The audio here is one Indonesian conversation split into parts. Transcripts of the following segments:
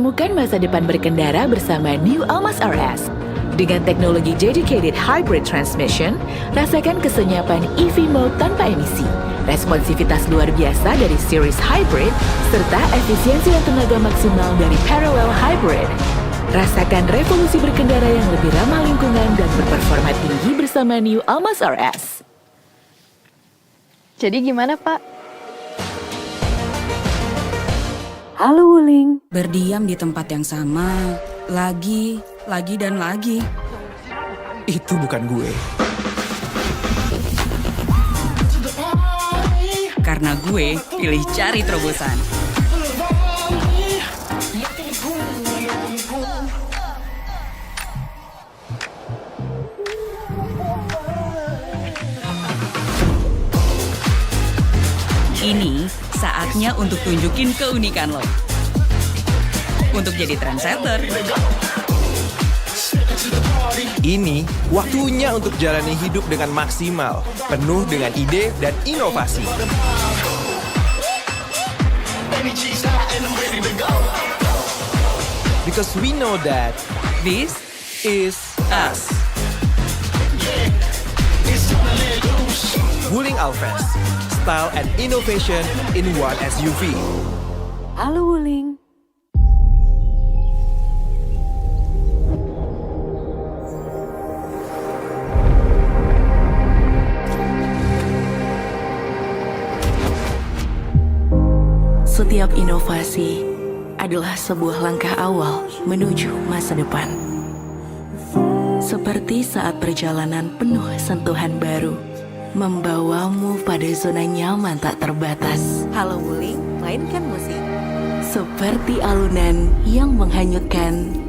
Temukan masa depan berkendara bersama New Almas RS. Dengan teknologi dedicated hybrid transmission, rasakan kesenyapan EV mode tanpa emisi, responsivitas luar biasa dari series hybrid, serta efisiensi dan tenaga maksimal dari parallel hybrid. Rasakan revolusi berkendara yang lebih ramah lingkungan dan berperforma tinggi bersama New Almas RS. Jadi gimana, Pak? Halo Wuling. Berdiam di tempat yang sama, lagi dan lagi. Itu bukan gue. Karena gue pilih cari terobosan. Ini saatnya untuk tunjukin keunikan lo. Untuk jadi trendsetter. Ini waktunya untuk jalani hidup dengan maksimal, penuh dengan ide dan inovasi. Because we know that This is us. Wuling Alves, style and innovation in one SUV. Halo Wuling. Setiap inovasi adalah sebuah langkah awal menuju masa depan. Seperti saat perjalanan penuh sentuhan baru, membawamu pada zona nyaman tak terbatas. Halo Wuling, mainkan musik. Seperti alunan yang menghanyutkan.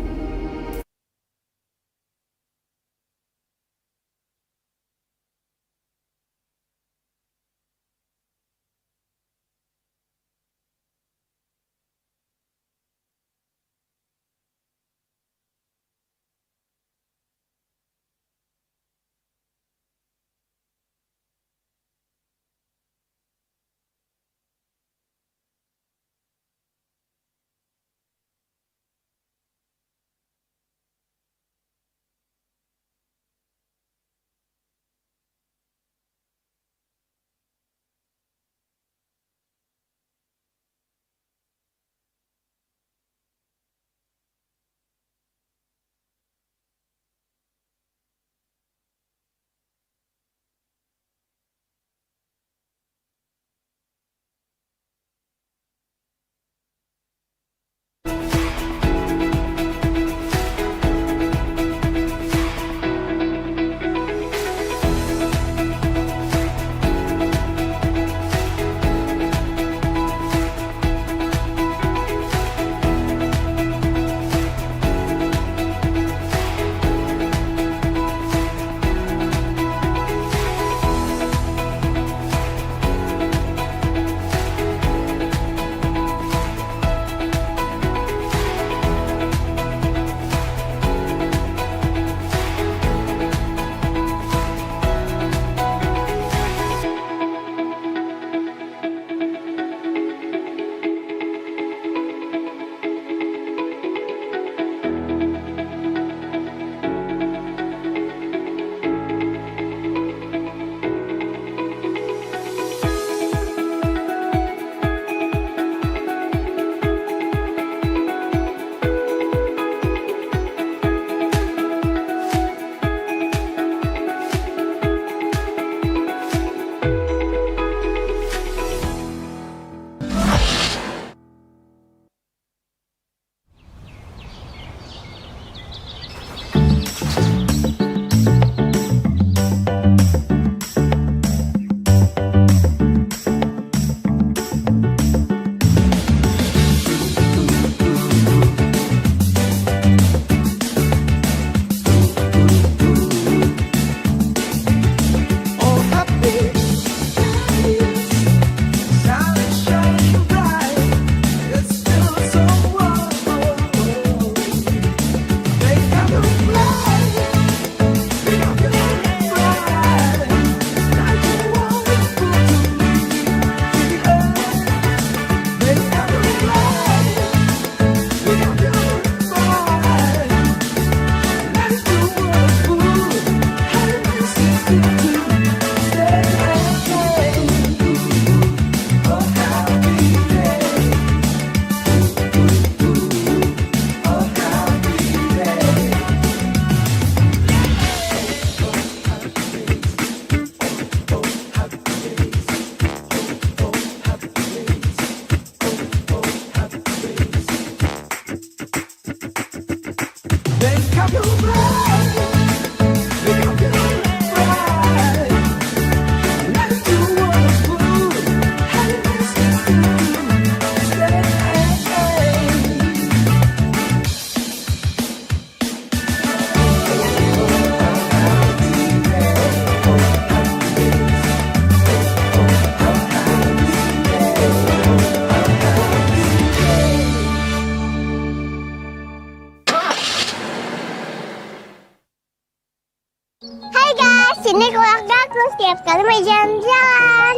Hai guys, ini keluarga aku setiap kali mau jalan-jalan.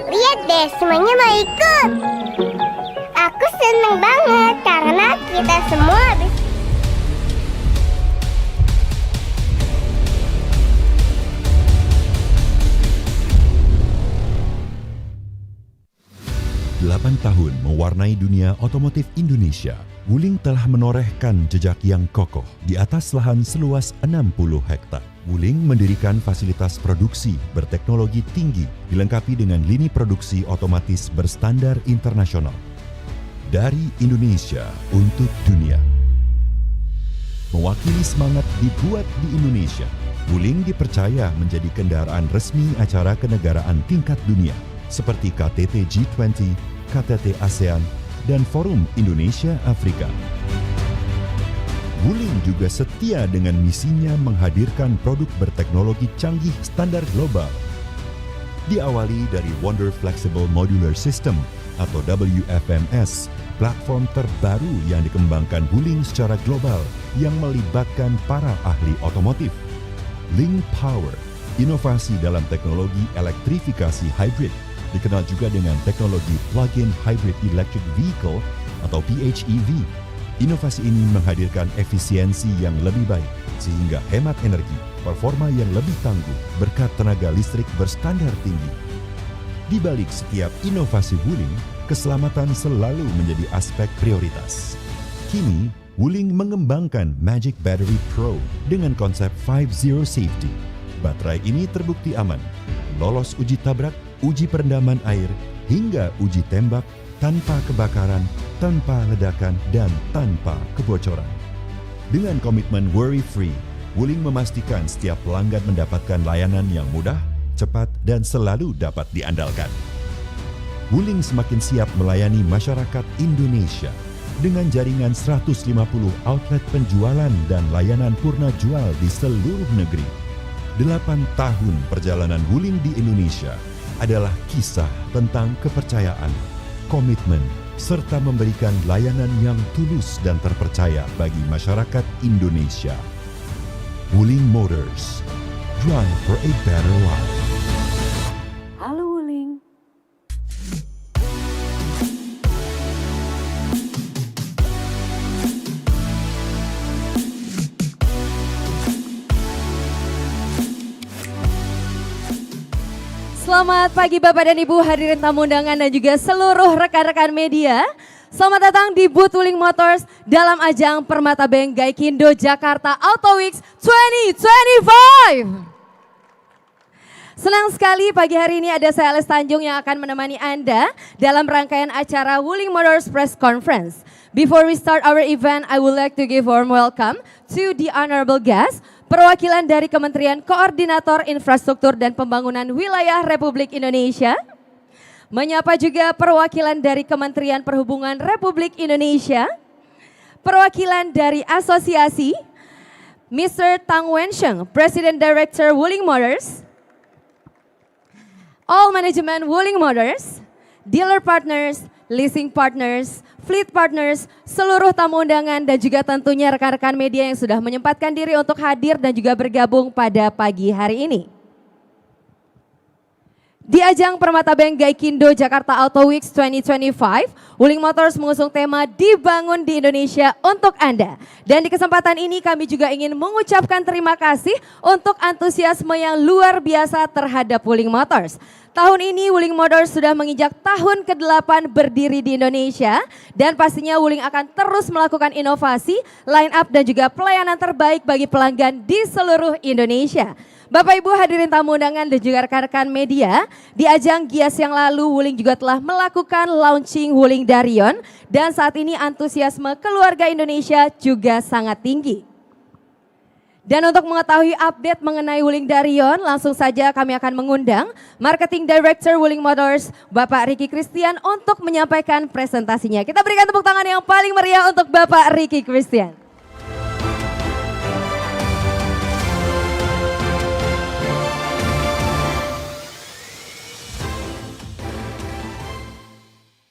Lihat deh, semuanya mau ikut. Aku seneng banget karena kita semua habis 8 tahun mewarnai dunia otomotif Indonesia, Wuling telah menorehkan jejak yang kokoh di atas lahan seluas 60 hektar. Wuling mendirikan fasilitas produksi berteknologi tinggi dilengkapi dengan lini produksi otomatis berstandar internasional. Dari Indonesia untuk dunia. Mewakili semangat dibuat di Indonesia, Wuling dipercaya menjadi kendaraan resmi acara kenegaraan tingkat dunia seperti KTT G20, KTT ASEAN, dan Forum Indonesia Afrika. Wuling juga setia dengan misinya menghadirkan produk berteknologi canggih standar global. Diawali dari Wonder Flexible Modular System atau WFMS, platform terbaru yang dikembangkan Wuling secara global yang melibatkan para ahli otomotif. Link Power, inovasi dalam teknologi elektrifikasi hybrid, dikenal juga dengan teknologi Plug-in Hybrid Electric Vehicle atau PHEV. Inovasi ini menghadirkan efisiensi yang lebih baik sehingga hemat energi, performa yang lebih tangguh berkat tenaga listrik berstandar tinggi. Di balik setiap inovasi Wuling, keselamatan selalu menjadi aspek prioritas. Kini, Wuling mengembangkan Magic Battery Pro dengan konsep 5-0 safety. Baterai ini terbukti aman, lolos uji tabrak, uji perendaman air, hingga uji tembak tanpa kebakaran, tanpa ledakan, dan tanpa kebocoran. Dengan komitmen worry-free, Wuling memastikan setiap pelanggan mendapatkan layanan yang mudah, cepat, dan selalu dapat diandalkan. Wuling semakin siap melayani masyarakat Indonesia dengan jaringan 150 outlet penjualan dan layanan purna jual di seluruh negeri. 8 tahun perjalanan Wuling di Indonesia adalah kisah tentang kepercayaan, komitmen, serta memberikan layanan yang tulus dan terpercaya bagi masyarakat Indonesia. Wuling Motors, drive for a better life. Halo Wuling. Selamat pagi Bapak dan Ibu hadirin tamu undangan dan juga seluruh rekan-rekan media. Selamat datang di booth Wuling Motors dalam ajang Permata Bank Gaikindo Jakarta Auto Weeks 2025. Senang sekali pagi hari ini ada saya Ales Tanjung yang akan menemani Anda dalam rangkaian acara Wuling Motors Press Conference. Before we start our event, I would like to give warm welcome to the honorable guest, perwakilan dari Kementerian Koordinator Infrastruktur dan Pembangunan Wilayah Republik Indonesia. Menyapa juga perwakilan dari Kementerian Perhubungan Republik Indonesia. Perwakilan dari Asosiasi, Mr. Tang Wensheng, President Director Wuling Motors. All Management Wuling Motors, Dealer Partners, Leasing Partners, Fleet Partners, seluruh tamu undangan dan juga tentunya rekan-rekan media yang sudah menyempatkan diri untuk hadir dan juga bergabung pada pagi hari ini. Di ajang Permata Bank Gaikindo Jakarta Auto Weeks 2025, Wuling Motors mengusung tema Dibangun di Indonesia untuk Anda. Dan di kesempatan ini kami juga ingin mengucapkan terima kasih untuk antusiasme yang luar biasa terhadap Wuling Motors. Tahun ini Wuling Motors sudah menginjak tahun ke-8 berdiri di Indonesia dan pastinya Wuling akan terus melakukan inovasi, line up dan juga pelayanan terbaik bagi pelanggan di seluruh Indonesia. Bapak Ibu hadirin tamu undangan dan juga rekan-rekan media, di ajang Gias yang lalu Wuling juga telah melakukan launching Wuling Darion dan saat ini antusiasme keluarga Indonesia juga sangat tinggi. Dan untuk mengetahui update mengenai Wuling Darion, langsung saja kami akan mengundang Marketing Director Wuling Motors, Bapak Ricky Christian untuk menyampaikan presentasinya. Kita berikan tepuk tangan yang paling meriah untuk Bapak Ricky Christian.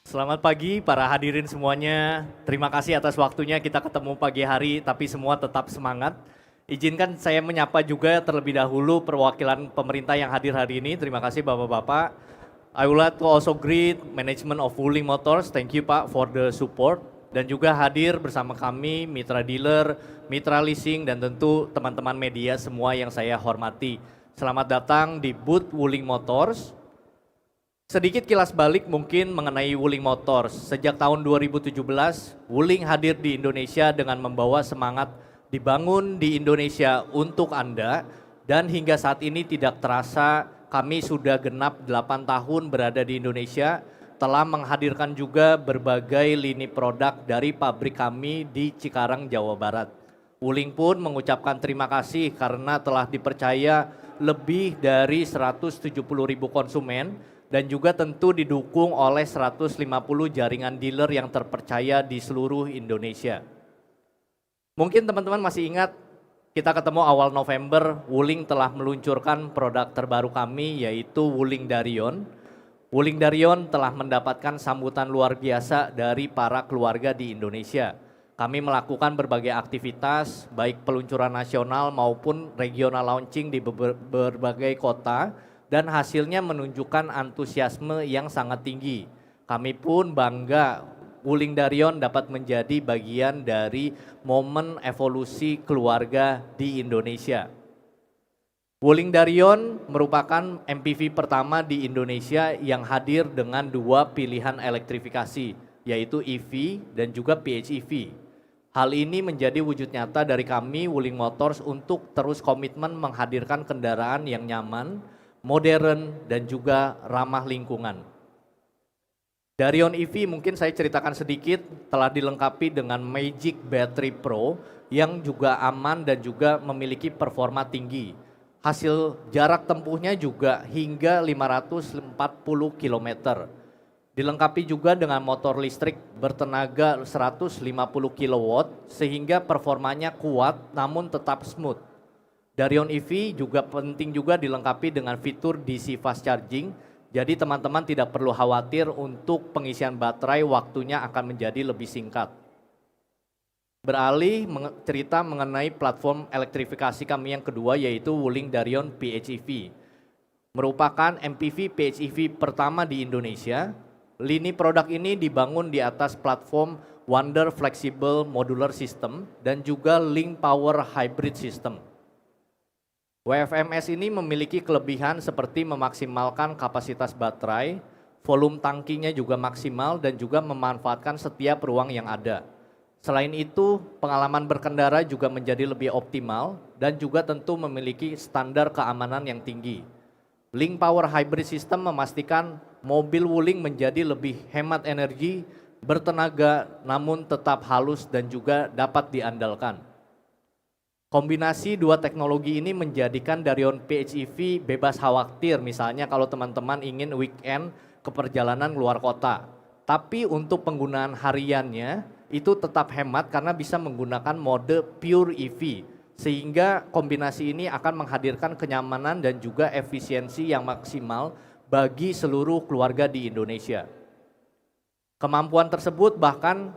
Selamat pagi para hadirin semuanya. Terima kasih atas waktunya kita ketemu pagi hari tapi semua tetap semangat. Izinkan saya menyapa juga terlebih dahulu perwakilan pemerintah yang hadir hari ini. Terima kasih Bapak-Bapak. I would like to also greet management of Wuling Motors. Thank you Pak for the support. Dan juga hadir bersama kami mitra dealer, mitra leasing dan tentu teman-teman media semua yang saya hormati. Selamat datang di booth Wuling Motors. Sedikit kilas balik mungkin mengenai Wuling Motors. Sejak tahun 2017, Wuling hadir di Indonesia dengan membawa semangat dibangun di Indonesia untuk Anda. Dan hingga saat ini tidak terasa kami sudah genap 8 tahun berada di Indonesia. Telah menghadirkan juga berbagai lini produk dari pabrik kami di Cikarang, Jawa Barat. Wuling pun mengucapkan terima kasih karena telah dipercaya lebih dari 170.000 konsumen. Dan juga tentu didukung oleh 150 jaringan dealer yang terpercaya di seluruh Indonesia. Mungkin teman-teman masih ingat kita ketemu awal November, Wuling telah meluncurkan produk terbaru kami yaitu Wuling Darion. Wuling Darion telah mendapatkan sambutan luar biasa dari para keluarga di Indonesia. Kami melakukan berbagai aktivitas baik peluncuran nasional maupun regional launching di berbagai kota. Dan hasilnya menunjukkan antusiasme yang sangat tinggi. Kami pun bangga Wuling Darion dapat menjadi bagian dari momen evolusi keluarga di Indonesia. Wuling Darion merupakan MPV pertama di Indonesia yang hadir dengan 2 pilihan elektrifikasi, yaitu EV dan juga PHEV. Hal ini menjadi wujud nyata dari kami Wuling Motors untuk terus komitmen menghadirkan kendaraan yang nyaman, modern dan juga ramah lingkungan. Darion EV mungkin saya ceritakan sedikit telah dilengkapi dengan Magic Battery Pro yang juga aman dan juga memiliki performa tinggi. Hasil jarak tempuhnya juga hingga 540 km. Dilengkapi juga dengan motor listrik bertenaga 150 kW sehingga performanya kuat namun tetap smooth. Darion EV juga penting juga dilengkapi dengan fitur DC fast charging, jadi teman-teman tidak perlu khawatir untuk pengisian baterai waktunya akan menjadi lebih singkat. Beralih cerita mengenai platform elektrifikasi kami yang kedua yaitu Wuling Darion PHEV. Merupakan MPV PHEV pertama di Indonesia. Lini produk ini dibangun di atas platform Wonder Flexible Modular System dan juga Link Power Hybrid System. WFMS ini memiliki kelebihan seperti memaksimalkan kapasitas baterai, volume tangkinya juga maksimal dan juga memanfaatkan setiap ruang yang ada. Selain itu, pengalaman berkendara juga menjadi lebih optimal dan juga tentu memiliki standar keamanan yang tinggi. Link Power Hybrid System memastikan mobil Wuling menjadi lebih hemat energi, bertenaga namun tetap halus dan juga dapat diandalkan. Kombinasi 2 teknologi ini menjadikan Darion PHEV bebas khawatir misalnya kalau teman-teman ingin weekend ke perjalanan luar kota. Tapi untuk penggunaan hariannya itu tetap hemat karena bisa menggunakan mode pure EV. Sehingga kombinasi ini akan menghadirkan kenyamanan dan juga efisiensi yang maksimal bagi seluruh keluarga di Indonesia. Kemampuan tersebut bahkan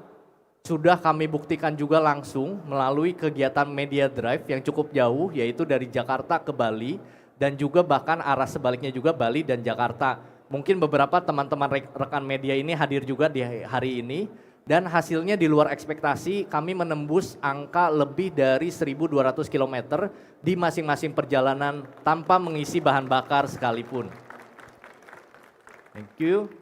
sudah kami buktikan juga langsung melalui kegiatan media drive yang cukup jauh yaitu dari Jakarta ke Bali dan juga bahkan arah sebaliknya juga Bali dan Jakarta. Mungkin beberapa teman-teman rekan media ini hadir juga di hari ini dan hasilnya di luar ekspektasi, kami menembus angka lebih dari 1.200 km di masing-masing perjalanan tanpa mengisi bahan bakar sekalipun. Thank you.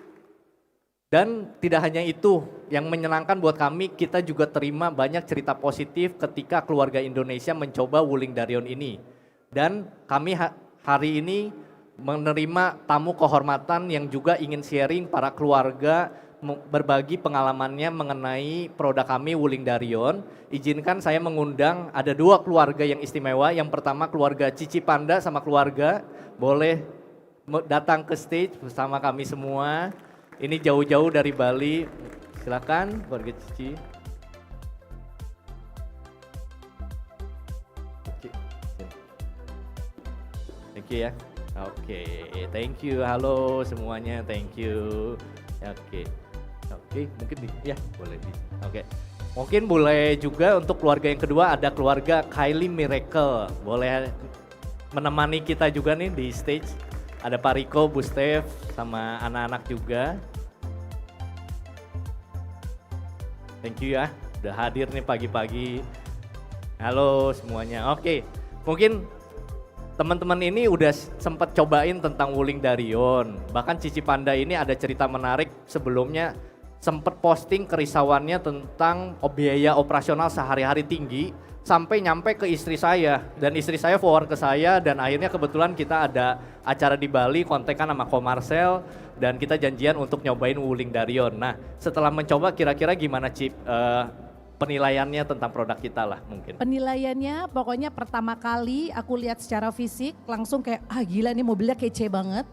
Dan tidak hanya itu, yang menyenangkan buat kami, kita juga terima banyak cerita positif ketika keluarga Indonesia mencoba Wuling Darion ini. Dan kami hari ini menerima tamu kehormatan yang juga ingin sharing para keluarga berbagi pengalamannya mengenai produk kami Wuling Darion. Izinkan saya mengundang ada 2 keluarga yang istimewa. Yang pertama keluarga Cici Panda sama keluarga, boleh datang ke stage bersama kami semua. Ini jauh-jauh dari Bali, silakan keluarga Cici. Thank you ya. Oke, thank you. Halo semuanya, thank you. Oke, mungkin ya boleh. Oke. Mungkin boleh juga untuk keluarga yang kedua ada keluarga Kylie Miracle. Boleh menemani kita juga nih di stage. Ada Pak Riko, Bu Steph, sama anak-anak juga. Thank you ya, udah hadir nih pagi-pagi. Halo semuanya. Oke, mungkin teman-teman ini udah sempat cobain tentang Wuling Darion. Bahkan Cici Panda ini ada cerita menarik sebelumnya sempat posting kerisauannya tentang biaya operasional sehari-hari tinggi sampai nyampe ke istri saya dan istri saya forward ke saya dan akhirnya kebetulan kita ada acara di Bali kontekan sama Komarsel dan kita janjian untuk nyobain Wuling Darion. Nah setelah mencoba kira-kira gimana Cip penilaiannya tentang produk kita lah mungkin? Penilaiannya pokoknya pertama kali aku lihat secara fisik langsung kayak gila nih mobilnya kece banget.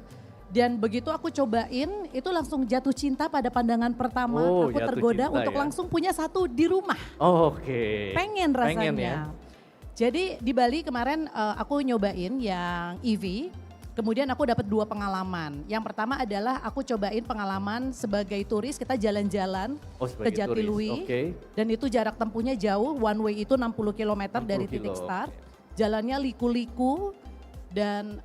Dan begitu aku cobain itu langsung jatuh cinta pada pandangan pertama. Aku tergoda untuk langsung punya satu di rumah. Oke. Pengen rasanya. Pengen ya? Jadi di Bali kemarin aku nyobain yang EV. Kemudian aku dapat 2 pengalaman. Yang pertama adalah aku cobain pengalaman sebagai turis kita jalan-jalan ke Jatiluwi. Okay. Dan itu jarak tempuhnya jauh, one way itu 60 km dari titik start. Jalannya liku-liku. Dan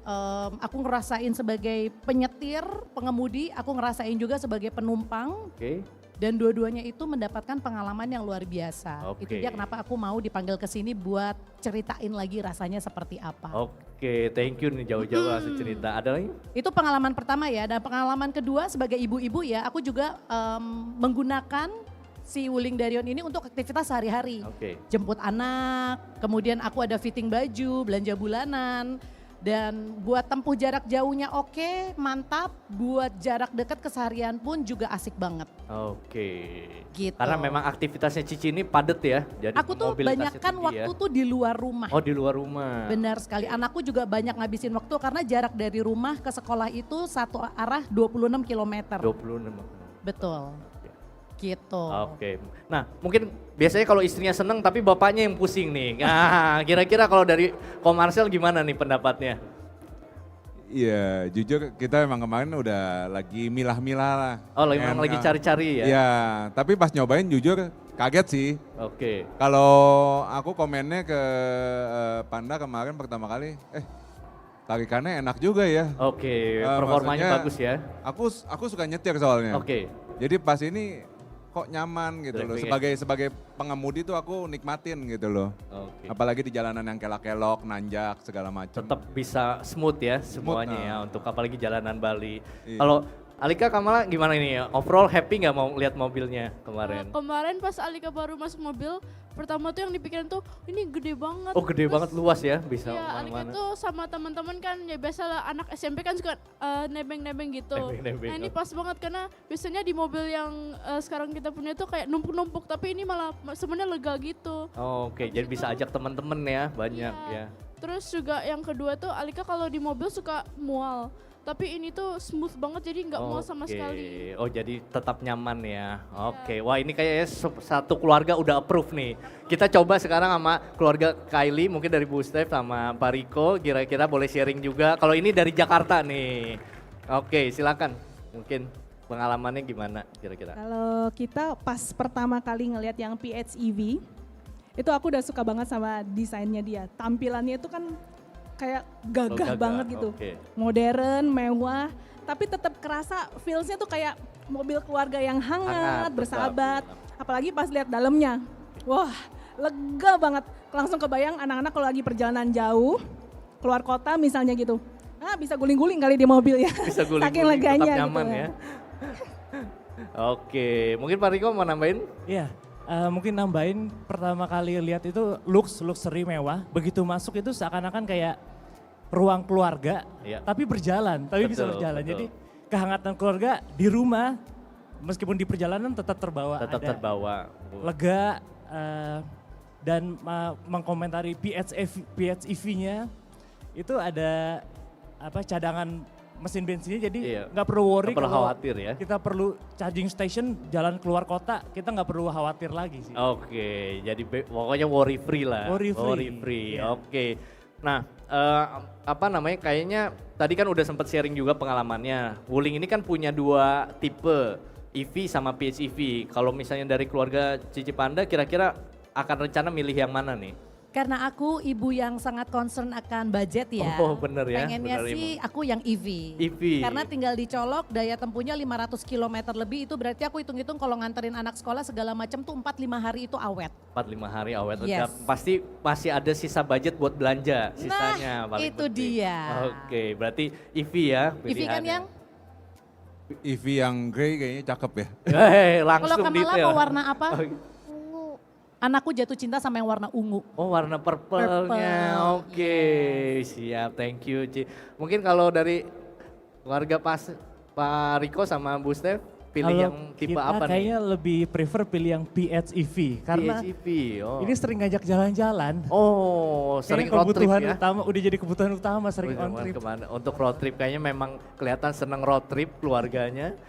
aku ngerasain sebagai penyetir, pengemudi, aku ngerasain juga sebagai penumpang. Okay. Dan dua-duanya itu mendapatkan pengalaman yang luar biasa. Okay. Itu dia kenapa aku mau dipanggil ke sini buat ceritain lagi rasanya seperti apa. Oke, thank you nih jauh-jauh langsung cerita. Ada lagi? Itu pengalaman pertama ya. Dan pengalaman kedua sebagai ibu-ibu ya, aku juga menggunakan si Wuling Darion ini untuk aktivitas sehari-hari. Okay. Jemput anak, kemudian aku ada fitting baju, belanja bulanan. Dan buat tempuh jarak jauhnya oke, mantap. Buat jarak dekat keseharian pun juga asik banget. Oke. Gitu. Karena memang aktivitasnya Cici ini padat ya. Jadi aku tuh banyak kan waktu tuh di luar rumah. Oh di luar rumah. Benar sekali. Anakku juga banyak ngabisin waktu karena jarak dari rumah ke sekolah itu satu arah 26 km. 26. Betul. Gitu. Oke. Nah mungkin biasanya kalau istrinya seneng tapi bapaknya yang pusing nih. Nah kira-kira kalau dari Komarsel gimana nih pendapatnya? Iya jujur kita emang kemarin udah lagi milah-milah lah. Oh memang lagi cari-cari ya? Iya tapi pas nyobain jujur kaget sih. Oke. Kalau aku komennya ke Panda kemarin pertama kali, tarikannya enak juga ya. Oke, performanya bagus ya. Aku suka nyetir soalnya. Oke. Jadi pas ini kok nyaman gitu loh. Sebagai pengemudi tuh aku nikmatin gitu loh. Oke. Apalagi di jalanan yang kelak-kelok, nanjak segala macam. Tetap bisa smooth ya semuanya ya untuk apalagi jalanan Bali. Iya. Kalau Alika Kamala gimana ini? Overall happy nggak mau lihat mobilnya kemarin? Kemarin pas Alika baru masuk mobil, pertama tuh yang dipikirin tuh ini gede banget. Oh gede banget luas ya bisa Iya, Alika mana-mana. tuh sama teman-teman kan ya biasalah anak SMP kan suka nebeng-nebeng gitu. Nebeng-nebeng, Nah ini pas banget karena biasanya di mobil yang sekarang kita punya tuh kayak numpuk-numpuk tapi ini malah sebenarnya lega gitu. Oh, Oke, jadi bisa ajak teman-teman ya banyak ya. Terus juga yang kedua tuh Alika kalau di mobil suka mual. Tapi ini tuh smooth banget jadi nggak mual sama sekali. Oh jadi tetap nyaman ya. Oke, wah ini kayaknya satu keluarga udah approve nih. Kita coba sekarang sama keluarga Kylie, mungkin dari Bu Steph sama Pak Riko, kira-kira boleh sharing juga. Kalau ini dari Jakarta nih. Oke, silakan. Mungkin pengalamannya gimana kira-kira? Kalau kita pas pertama kali ngelihat yang PHEV, itu aku udah suka banget sama desainnya dia. Tampilannya itu kan kayak gagah banget gitu. Modern, mewah, tapi tetap kerasa feels-nya tuh kayak mobil keluarga yang hangat, bersahabat. Apalagi pas lihat dalamnya. Wah, lega banget. Langsung kebayang anak-anak kalau lagi perjalanan jauh, keluar kota misalnya gitu. Bisa guling-guling kali di mobil ya. Bisa guling-guling, saking leganya tetap nyaman gitu ya. Oke, mungkin Pak Riko mau nambahin? Iya, mungkin nambahin pertama kali lihat itu luxury mewah. Begitu masuk itu seakan-akan kayak ruang keluarga, tapi berjalan, bisa berjalan. Betul. Jadi kehangatan keluarga di rumah, meskipun di perjalanan tetap terbawa. Tetap terbawa. Lega dan mengkomentari PHEV-nya itu ada cadangan mesin bensinnya, jadi nggak perlu worry kalau khawatir ya. Kita perlu charging station jalan keluar kota, kita nggak perlu khawatir lagi sih. Oke, jadi pokoknya worry free lah. Worry free. Yeah. Oke. Nah, kayaknya tadi kan udah sempat sharing juga pengalamannya. Wuling ini kan punya 2 tipe, EV sama PHEV. Kalau misalnya dari keluarga Cici Panda, kira-kira akan rencana milih yang mana nih? Karena aku ibu yang sangat concern akan budget ya. Oh bener ya. Pengennya sih aku yang EV. Karena tinggal dicolok, daya tempuhnya 500 km lebih, itu berarti aku hitung-hitung kalau nganterin anak sekolah segala macam tuh 4-5 hari itu awet. 4-5 hari awet. Yes. Pasti masih ada sisa budget buat belanja sisanya. Nah itu dia. Oke, berarti EV ya. EV kan yang? EV yang grey kayaknya cakep ya. Langsung kalau Kamala detail. mau warna apa? Anakku jatuh cinta sama yang warna ungu. Oh warna purple-nya, oke. Siap, thank you Ci. Mungkin kalau dari keluarga Pak Riko sama Bu Steph, pilih yang tipe apa nih? Kayaknya lebih prefer pilih yang PHEV, karena PHEV, ini sering ngajak jalan-jalan. Oh, sering road trip ya? Udah jadi kebutuhan utama, sering on trip. Untuk road trip kayaknya memang kelihatan seneng road trip keluarganya.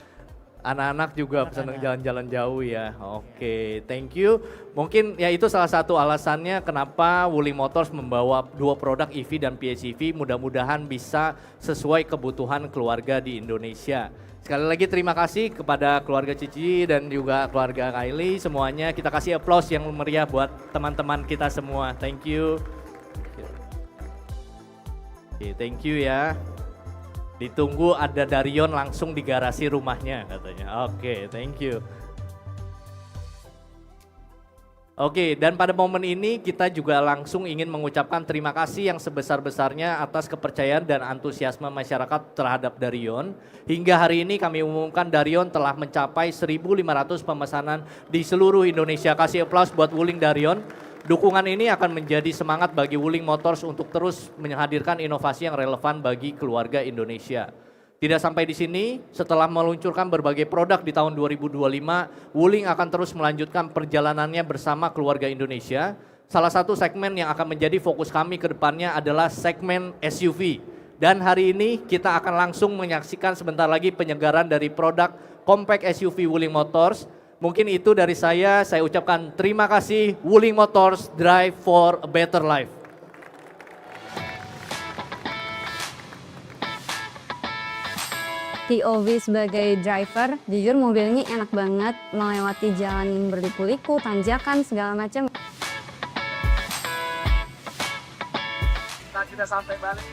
Anak-anak juga seneng jalan-jalan jauh ya. Oke, thank you. Mungkin ya itu salah satu alasannya kenapa Wuling Motors membawa 2 produk EV dan PHEV. Mudah-mudahan bisa sesuai kebutuhan keluarga di Indonesia. Sekali lagi terima kasih kepada keluarga Cici dan juga keluarga Kylie semuanya. Kita kasih applause yang meriah buat teman-teman kita semua. Thank you. Oke, thank you ya. Ditunggu ada Darion langsung di garasi rumahnya katanya. Oke, thank you. Oke, dan pada momen ini kita juga langsung ingin mengucapkan terima kasih yang sebesar-besarnya atas kepercayaan dan antusiasme masyarakat terhadap Darion. Hingga hari ini kami umumkan Darion telah mencapai 1.500 pemesanan di seluruh Indonesia. Kasih aplaus buat Wuling Darion. Dukungan ini akan menjadi semangat bagi Wuling Motors untuk terus menghadirkan inovasi yang relevan bagi keluarga Indonesia. Tidak sampai di sini, setelah meluncurkan berbagai produk di tahun 2025, Wuling akan terus melanjutkan perjalanannya bersama keluarga Indonesia. Salah satu segmen yang akan menjadi fokus kami ke depannya adalah segmen SUV. Dan hari ini kita akan langsung menyaksikan sebentar lagi penyegaran dari produk compact SUV Wuling Motors. Mungkin itu dari saya ucapkan terima kasih Wuling Motors, Drive for a Better Life. POV sebagai driver, jujur mobilnya enak banget, melewati jalan yang berliku-liku, tanjakan, segala macam. Kita sampai balik.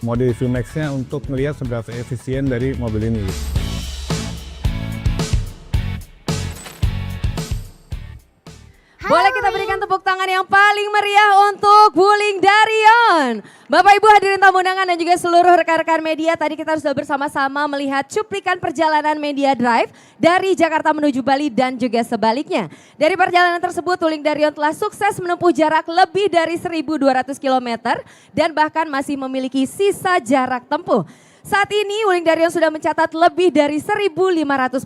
Mode EV Max-nya untuk melihat seberapa efisien dari mobil ini. Boleh kita berikan tepuk tangan yang paling meriah untuk Wuling Darion. Bapak Ibu hadirin tamu undangan dan juga seluruh rekan-rekan media, tadi kita sudah bersama-sama melihat cuplikan perjalanan media drive dari Jakarta menuju Bali dan juga sebaliknya. Dari perjalanan tersebut, Wuling Darion telah sukses menempuh jarak lebih dari 1.200 km dan bahkan masih memiliki sisa jarak tempuh. Saat ini Wuling Darion sudah mencatat lebih dari 1.500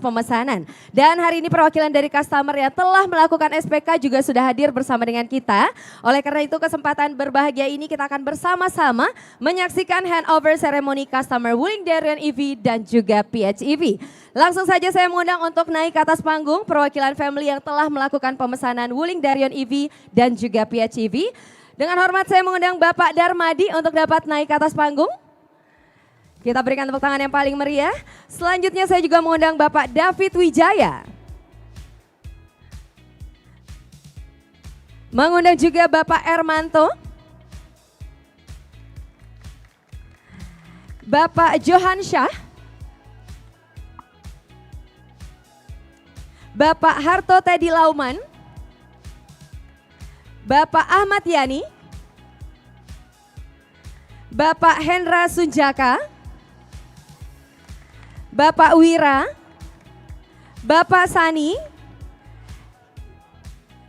pemesanan. Dan hari ini perwakilan dari customer yang telah melakukan SPK juga sudah hadir bersama dengan kita. Oleh karena itu kesempatan berbahagia ini kita akan bersama-sama menyaksikan handover seremoni customer Wuling Darion EV dan juga PHEV. Langsung saja saya mengundang untuk naik ke atas panggung perwakilan family yang telah melakukan pemesanan Wuling Darion EV dan juga PHEV. Dengan hormat saya mengundang Bapak Darmadi untuk dapat naik ke atas panggung. Kita berikan tepuk tangan yang paling meriah. Selanjutnya saya juga mengundang Bapak David Wijaya. Mengundang juga Bapak Ermanto. Bapak Johan Syah. Bapak Harto Teddy Lauman. Bapak Ahmad Yani. Bapak Hendra Sunjaka. Bapak Wira, Bapak Sani,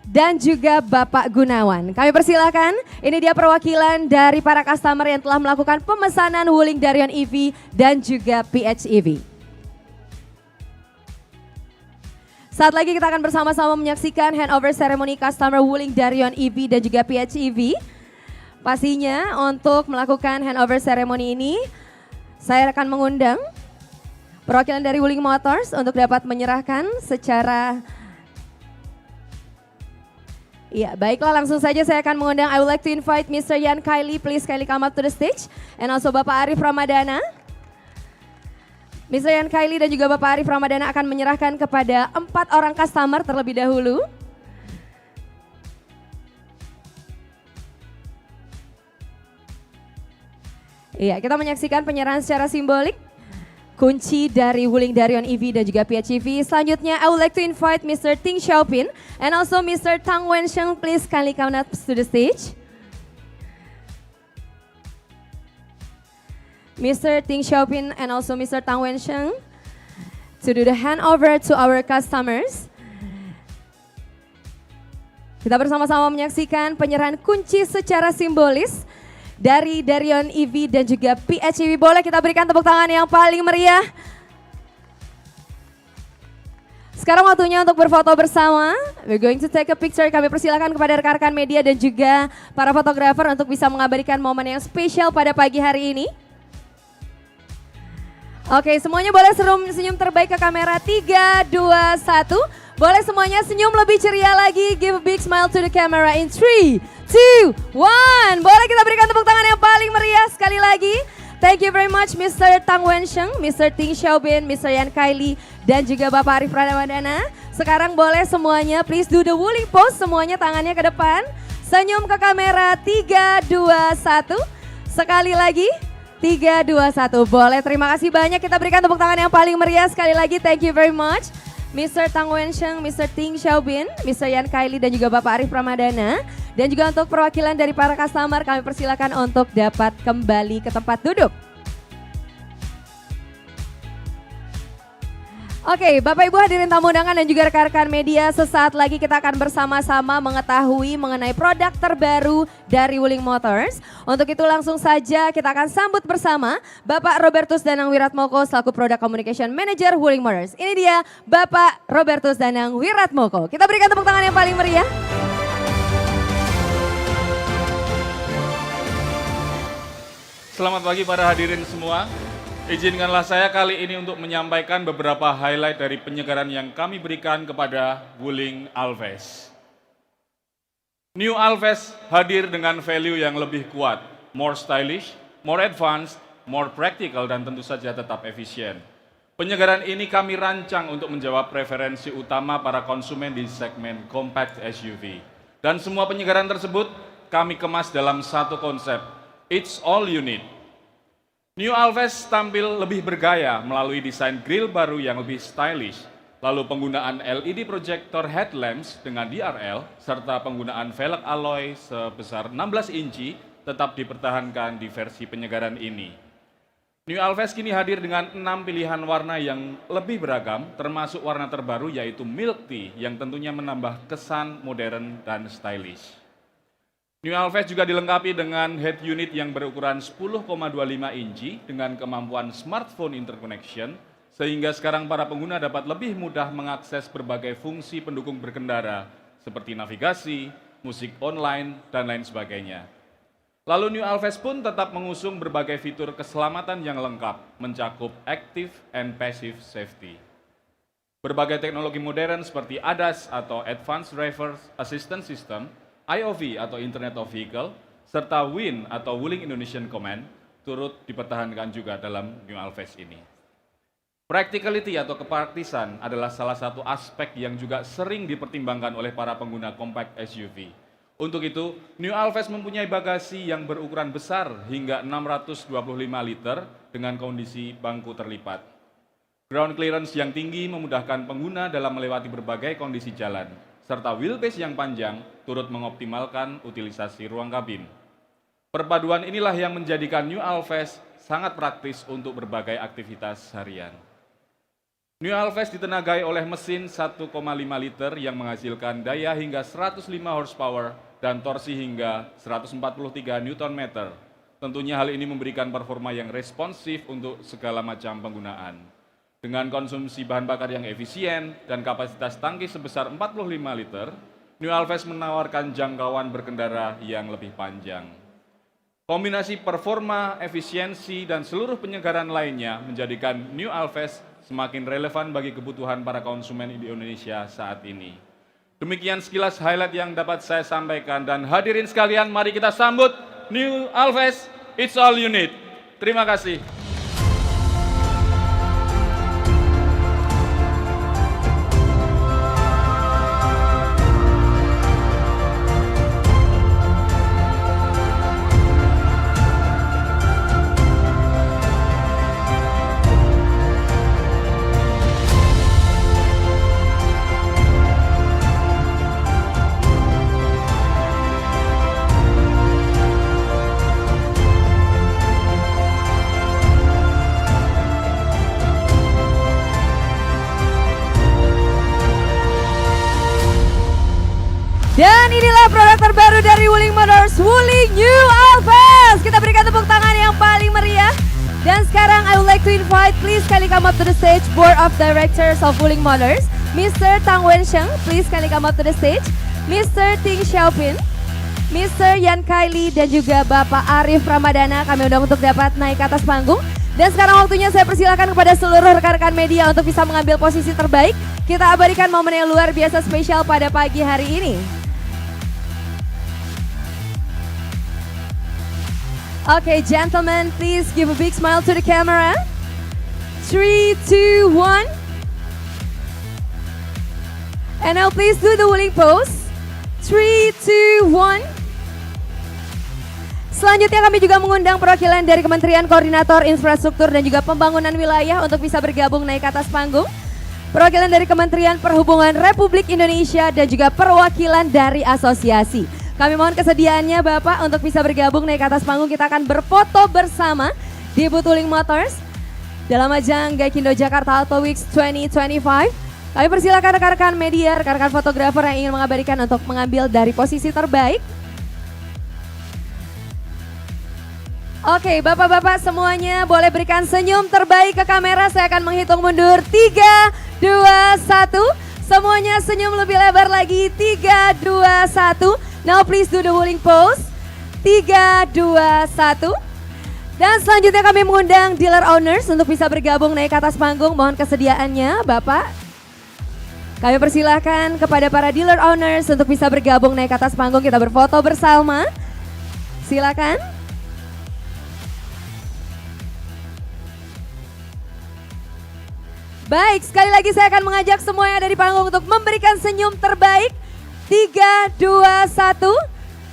dan juga Bapak Gunawan. Kami persilakan, ini dia perwakilan dari para customer yang telah melakukan pemesanan Wuling Darion EV dan juga PHEV. Saat lagi kita akan bersama-sama menyaksikan handover ceremony customer Wuling Darion EV dan juga PHEV. Pastinya untuk melakukan handover ceremony ini, saya akan mengundang perwakilan dari Wuling Motors untuk dapat menyerahkan secara... Ya, baiklah langsung saja saya akan mengundang, I would like to invite Mr. Yan Kylie, please kindly come up to the stage. And also Bapak Arif Ramadana. Mr. Yan Kylie dan juga Bapak Arif Ramadana akan menyerahkan kepada 4 orang customer terlebih dahulu. Iya, kita menyaksikan penyerahan secara simbolik kunci dari Wuling Darion EV dan juga PHEV. Selanjutnya, I would like to invite Mr. Ting Xiaopin and also Mr. Tang Wensheng, please kindly come up to the stage. Mr. Ting Xiaopin and also Mr. Tang Wensheng to do the handover to our customers. Kita bersama-sama menyaksikan penyerahan kunci secara simbolis dari Darion EV dan juga PHEV. Boleh kita berikan tepuk tangan yang paling meriah. Sekarang waktunya untuk berfoto bersama. We're going to take a picture. Kami persilakan kepada rekan-rekan media dan juga para fotografer untuk bisa mengabadikan momen yang spesial pada pagi hari ini. Oke, semuanya boleh senyum terbaik ke kamera. 3, 2, 1. Boleh semuanya senyum lebih ceria lagi. Give a big smile to the camera in 3, 2, 1. Boleh kita berikan tepuk tangan yang paling meriah sekali lagi. Thank you very much Mr. Tang Wensheng, Mr. Ting Xiaobin, Mr. Yan Kylie, dan juga Bapak Arif Ramadana. Sekarang boleh semuanya please do the Wuling pose. Semuanya tangannya ke depan. Senyum ke kamera. 3, 2, 1. Sekali lagi. 3, 2, 1. Boleh, terima kasih banyak. Kita berikan tepuk tangan yang paling meriah sekali lagi. Thank you very much. Mr. Tang Wensheng, Mr. Ting Xiaobin, Mr. Yan Kylie, dan juga Bapak Arif Ramadana. Dan juga untuk perwakilan dari para customer, kami persilakan untuk dapat kembali ke tempat duduk. Oke, Bapak Ibu hadirin tamu undangan dan juga rekan-rekan media, sesaat lagi kita akan bersama-sama mengetahui mengenai produk terbaru dari Wuling Motors. Untuk itu langsung saja kita akan sambut bersama Bapak Robertus Danang Wiratmoko selaku Product Communication Manager Wuling Motors. Ini dia Bapak Robertus Danang Wiratmoko. Kita berikan tepuk tangan yang paling meriah. Selamat pagi para hadirin semua. Izinkanlah saya kali ini untuk menyampaikan beberapa highlight dari penyegaran yang kami berikan kepada Wuling Alves. New Alves hadir dengan value yang lebih kuat, more stylish, more advanced, more practical, dan tentu saja tetap efisien. Penyegaran ini kami rancang untuk menjawab preferensi utama para konsumen di segmen compact SUV. Dan semua penyegaran tersebut kami kemas dalam satu konsep, it's all you need. New Alves tampil lebih bergaya melalui desain grill baru yang lebih stylish, lalu penggunaan LED projector headlamps dengan DRL, serta penggunaan velg alloy sebesar 16 inci tetap dipertahankan di versi penyegaran ini. New Alves kini hadir dengan 6 pilihan warna yang lebih beragam, termasuk warna terbaru yaitu Milk Tea yang tentunya menambah kesan modern dan stylish. New Alphas juga dilengkapi dengan head unit yang berukuran 10,25 inci dengan kemampuan smartphone interconnection, sehingga sekarang para pengguna dapat lebih mudah mengakses berbagai fungsi pendukung berkendara seperti navigasi, musik online, dan lain sebagainya. Lalu New Alphas pun tetap mengusung berbagai fitur keselamatan yang lengkap, mencakup active and passive safety. Berbagai teknologi modern seperti ADAS atau Advanced Driver Assistance System, IOV atau Internet of Vehicle, serta WIN atau Wuling Indonesian Command turut dipertahankan juga dalam New Alphas ini. Practicality atau kepraktisan adalah salah satu aspek yang juga sering dipertimbangkan oleh para pengguna compact SUV. Untuk itu, New Alphas mempunyai bagasi yang berukuran besar hingga 625 liter dengan kondisi bangku terlipat. Ground clearance yang tinggi memudahkan pengguna dalam melewati berbagai kondisi jalan, serta wheelbase yang panjang turut mengoptimalkan utilisasi ruang kabin. Perpaduan inilah yang menjadikan New Alphas sangat praktis untuk berbagai aktivitas harian. New Alphas ditenagai oleh mesin 1,5 liter yang menghasilkan daya hingga 105 horsepower dan torsi hingga 143 Nm. Tentunya hal ini memberikan performa yang responsif untuk segala macam penggunaan. Dengan konsumsi bahan bakar yang efisien dan kapasitas tangki sebesar 45 liter, New Alphas menawarkan jangkauan berkendara yang lebih panjang. Kombinasi performa, efisiensi, dan seluruh penyegaran lainnya menjadikan New Alphas semakin relevan bagi kebutuhan para konsumen di Indonesia saat ini. Demikian sekilas highlight yang dapat saya sampaikan, dan hadirin sekalian, mari kita sambut New Alphas, it's all you need. Terima kasih. Dan inilah produk terbaru dari Wuling Motors, Wuling New Alphas. Kita berikan tepuk tangan yang paling meriah. Dan sekarang I would like to invite, please kindly come up to the stage, Board of Directors of Wuling Motors. Mr. Tang Wensheng, please kindly come up to the stage. Mr. Ting Xiaopin, Mr. Yan Kylie, dan juga Bapak Arif Ramadana. Kami undang untuk dapat naik ke atas panggung. Dan sekarang waktunya saya persilakan kepada seluruh rekan-rekan media untuk bisa mengambil posisi terbaik. Kita abadikan momen yang luar biasa spesial pada pagi hari ini. Okay, gentlemen, please give a big smile to the camera. 3, 2, 1. And now please do the Wuling pose. 3, 2, 1. Selanjutnya kami juga mengundang perwakilan dari Kementerian Koordinator Infrastruktur dan juga Pembangunan Wilayah untuk bisa bergabung naik ke atas panggung. Perwakilan dari Kementerian Perhubungan Republik Indonesia dan juga perwakilan dari asosiasi. Kami mohon kesediaannya Bapak untuk bisa bergabung naik ke atas panggung. Kita akan berfoto bersama di booth Wuling Motors dalam ajang Gaikindo Jakarta Auto Weeks 2025. Kami persilakan rekan-rekan media, rekan-rekan fotografer yang ingin mengabadikan untuk mengambil dari posisi terbaik. Oke, Bapak-Bapak semuanya boleh berikan senyum terbaik ke kamera. Saya akan menghitung mundur. 3, 2, 1. Semuanya senyum lebih lebar lagi. 3, 2, 1. Now please do the Wuling pose. 3, 2, 1. Dan selanjutnya kami mengundang dealer owners untuk bisa bergabung naik ke atas panggung. Mohon kesediaannya Bapak. Kami persilahkan kepada para dealer owners untuk bisa bergabung naik ke atas panggung. Kita berfoto bersama. Silakan. Baik, sekali lagi saya akan mengajak semua yang ada di panggung untuk memberikan senyum terbaik. 3, 2, 1.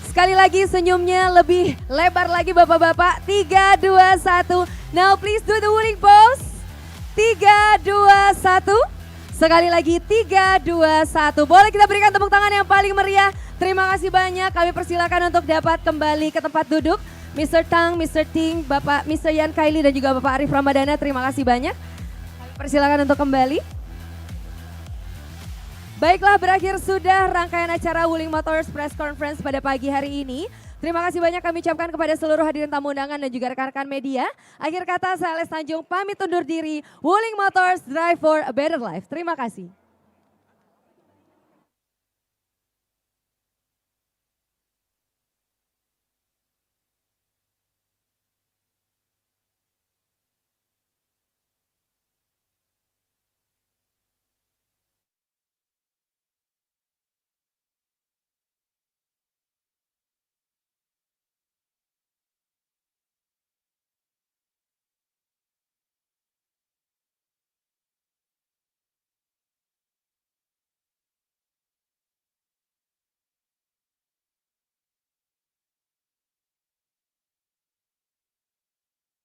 Sekali lagi senyumnya lebih lebar lagi Bapak-Bapak. 3, 2, 1. Now please do the Wuling pose. 3, 2, 1. Sekali lagi 3, 2, 1. Boleh kita berikan tepuk tangan yang paling meriah. Terima kasih banyak. Kami persilakan untuk dapat kembali ke tempat duduk. Mr. Tang, Mr. Ting, Bapak Mr. Yan Kylie dan juga Bapak Arif Ramadana. Terima kasih banyak. Kami persilakan untuk kembali. Baiklah, berakhir sudah rangkaian acara Wuling Motors Press Conference pada pagi hari ini. Terima kasih banyak kami ucapkan kepada seluruh hadirin tamu undangan dan juga rekan-rekan media. Akhir kata saya Ales Tanjung pamit undur diri. Wuling Motors, drive for a better life. Terima kasih.